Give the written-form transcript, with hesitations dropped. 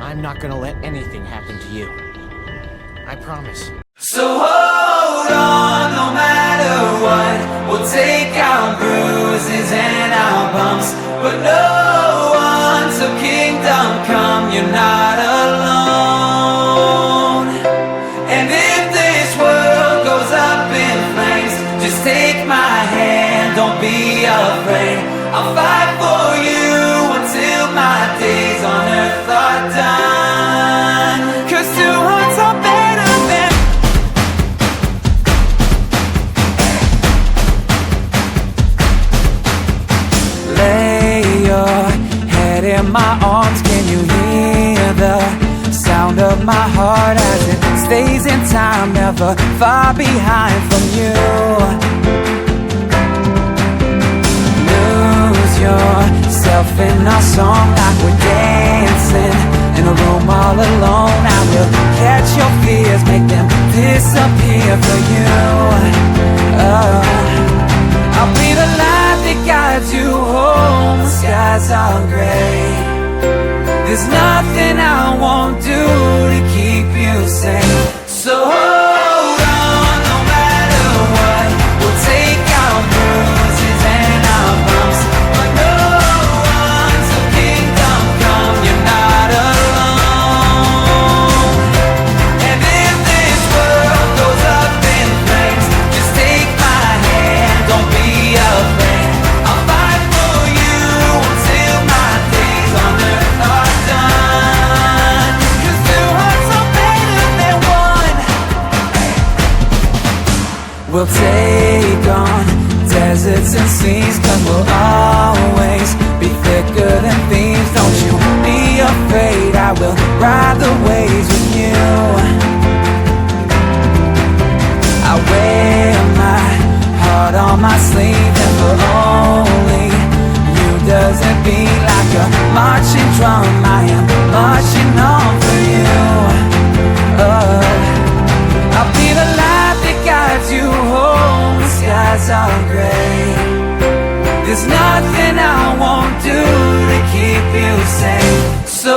I'm not gonna let anything happen to you. I promise. So hold on, no matter what. We'll take our bruises and our bumps, but no one till kingdom come. You're not alone. And if this world goes up in flames, just take my hand, don't be afraid. I'll fight for you until my days on earth are done. 'Cause two hearts are better than. Lay your head in my arms, can you hear the sound of my heart as it stays in time, never far behind from you? Lose yourself in our song like we're dancing in a room all alone. I will catch your fears, make them disappear for you. I'll be the light that guides you home. The skies are gray. There's nothing I won't do to keep you safe. So hold on, no matter what. We'll take our bruises and our bumps, but no one till kingdom come. You're not alone. And if this world goes up in flames, just take my hand, don't be afraid. I'll fight for you until my days on earth are done. 'Cause two hearts are better than one. We'll take on deserts and seas, 'cause we'll always be thicker than thieves. Don't you be afraid, I will ride the waves with you. I wear my heart on my sleeve, and for only you does it beat like a marching drum. I am marching on for you. I'll be the light that guides you home. The skies are gray. There's nothing I won't do to keep you safe. So